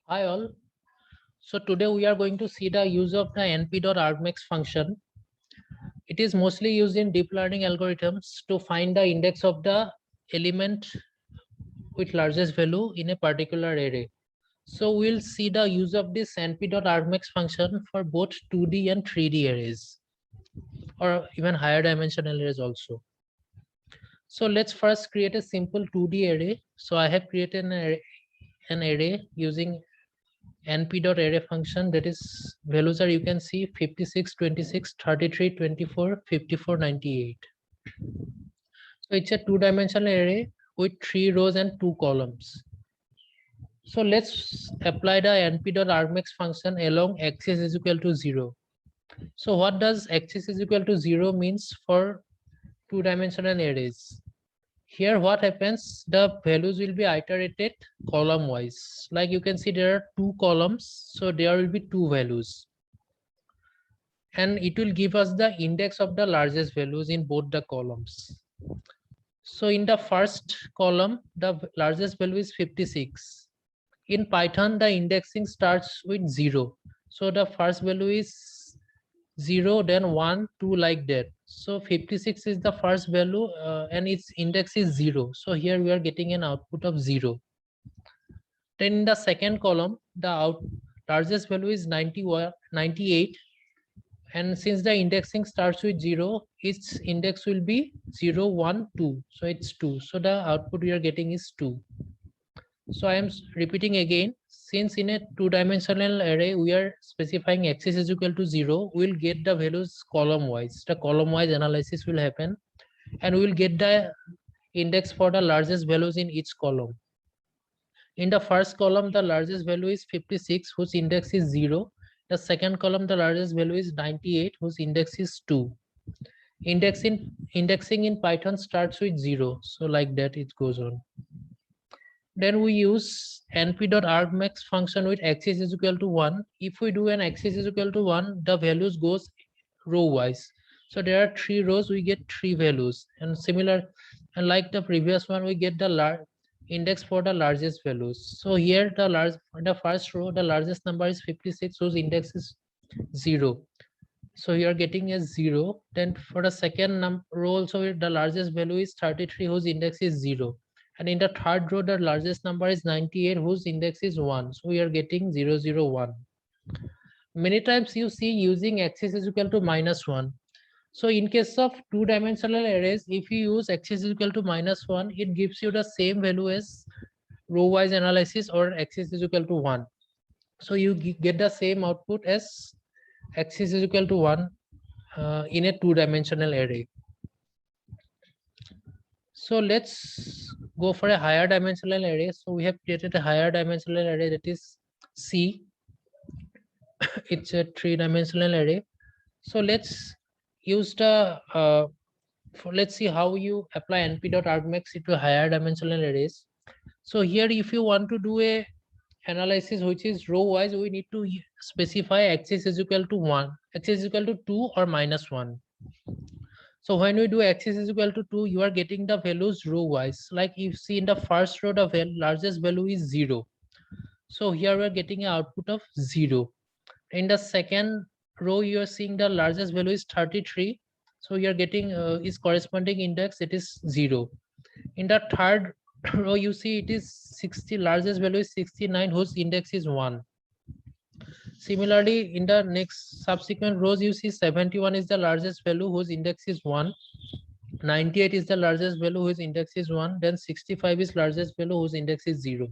Hi all. So today we are going to see the use of the np.argmax function. It is mostly used in deep learning algorithms to find the index of the element with largest value in a particular array. So we'll see the use of this np.argmax function for both 2D and 3D arrays, or even higher dimensional arrays also. So let's first create a simple 2D array. So I have created an array using np.array function, that is values are, you can see, 56, 26, 33, 24, 54, 98. So it's a two-dimensional array with 3 rows and 2 columns. So let's apply the np.argmax function along axis is equal to 0. So what does axis is equal to 0 means for two-dimensional arrays? Here what happens, the values will be iterated column wise. Like you can see there are 2 columns, so there will be 2 values, and it will give us the index of the largest values in both the columns. So in the first column, the largest value is 56. In Python, the indexing starts with 0. So the first value is 0, then 1, 2, like that. So 56 is the first value and its index is 0. So here we are getting an output of 0. Then in the second column, the largest value is 98. And since the indexing starts with 0, its index will be 0, 1, 2. So it's 2. So the output we are getting is 2. So I am repeating again, since in a two-dimensional array we are specifying axis is equal to 0, we'll get the values column wise. The column wise analysis will happen, and we will get the index for the largest values in each column. In the first column, the largest value is 56, whose index is 0. The second column, the largest value is 98, whose index is 2. Indexing in Python starts with 0. So like that it goes on. Then we use np.argmax function with axis is equal to 1. If we do an axis is equal to 1, the values goes row wise. So there are 3 rows, we get 3 values. And similar, and like the previous one, we get the index for the largest values. So here the first row, the largest number is 56, whose index is 0. So you are getting a 0. Then for the second row also, the largest value is 33, whose index is 0. And in the third row, the largest number is 98, whose index is 1. So we are getting 0, 0, 1. Many times you see using axis is equal to -1. So in case of two-dimensional arrays, if you use axis is equal to -1, it gives you the same value as row-wise analysis or axis is equal to 1. So you get the same output as axis is equal to 1 in a two-dimensional array. So let's go for a higher dimensional array. So we have created a higher dimensional array, that is C. It's a three-dimensional array. So let's use the let's see how you apply np.argmax into higher dimensional arrays. So here, if you want to do a analysis which is row wise, we need to specify axis is equal to 1, axis is equal to 2 or -1. So when we do axis is equal to 2, you are getting the values row wise. Like you see in the first row, the largest value is 0. So here we are getting an output of 0. In the second row, you are seeing the largest value is 33. So you are getting its corresponding index, it is 0. In the third row, you see it is 60, largest value is 69, whose index is 1. Similarly, in the next subsequent rows, you see 71 is the largest value, whose index is 1. 98 is the largest value, whose index is 1. Then 65 is largest value, whose index is 0.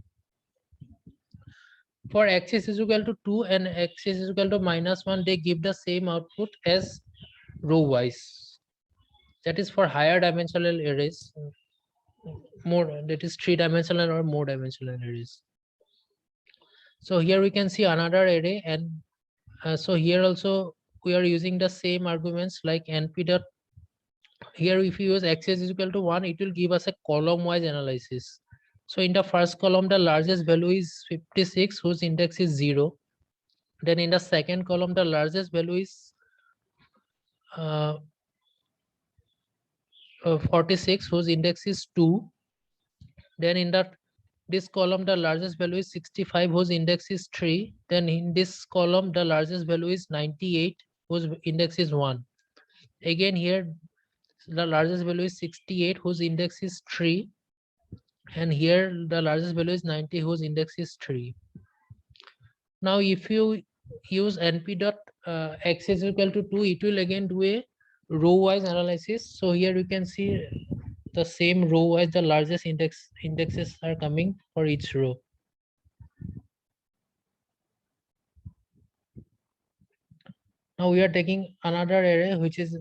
For axis is equal to 2 and axis is equal to -1, they give the same output as row wise. That is for higher dimensional arrays, more, that is 3-dimensional or more dimensional arrays. So here we can see another array, and so here also we are using the same arguments like np dot. Here if you use axis is equal to 1, it will give us a column wise analysis. So in the first column, the largest value is 56, whose index is 0. Then in the second column, the largest value is 46, whose index is 2. Then in the this column, the largest value is 65, whose index is 3. Then in this column, the largest value is 98, whose index is 1. Again, here, the largest value is 68, whose index is 3. And here, the largest value is 90, whose index is 3. Now, if you use np dot x is equal to 2, it will again do a row-wise analysis. So here you can see the same row as the largest indexes are coming for each row. Now we are taking another array which is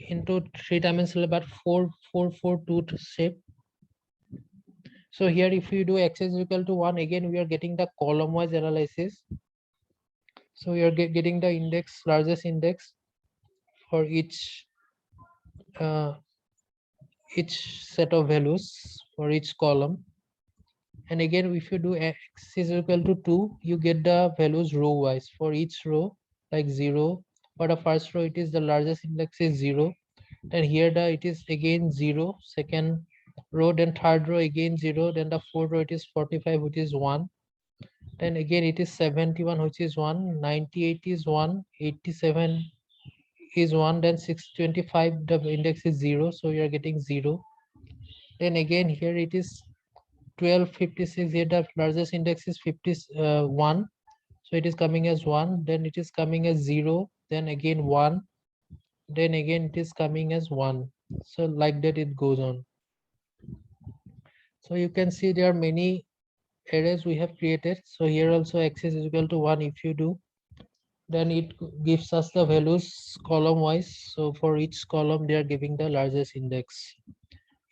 into 3-dimensional but 4-4-4-2 shape. So here if we do x is equal to 1, again we are getting the column wise analysis. So we are getting the index, largest index for each set of values for each column. And again, if you do x is equal to 2, you get the values row wise for each row, like 0. For the first row, it is the largest index is 0. Then here it is again 0. Second row, then third row again 0. Then the fourth row, it is 45, which is 1. Then again it is 71, which is 1. 98 is 1. 87 is 1. Then 625, the index is 0. So you are getting 0. Then again here it is 1256. Here the largest index is 51. So it is coming as 1. Then it is coming as 0. Then again 1. Then again it is coming as 1. So like that it goes on. So you can see there are many arrays we have created. So here also x is equal to 1. If you do, then it gives us the values column wise. So for each column they are giving the largest index.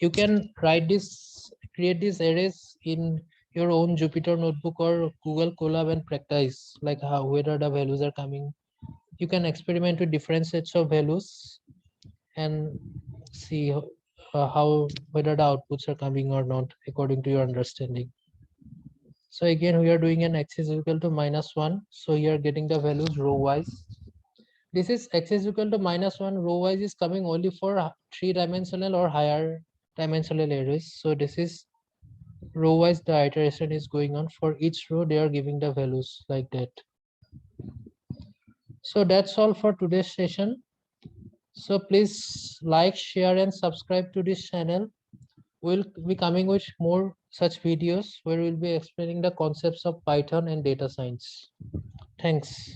You can write this, create these arrays in your own Jupyter notebook or Google Colab and practice like how whether the values are coming. You can experiment with different sets of values and see how whether the outputs are coming or not according to your understanding. So again, we are doing an x is equal to -1. So you are getting the values row wise. This is x is equal to -1 row wise is coming only for 3-dimensional or higher dimensional arrays. So this is row wise, the iteration is going on. For each row, they are giving the values like that. So that's all for today's session. So please like, share, and subscribe to this channel. We'll be coming with more such videos where we'll be explaining the concepts of Python and data science. Thanks.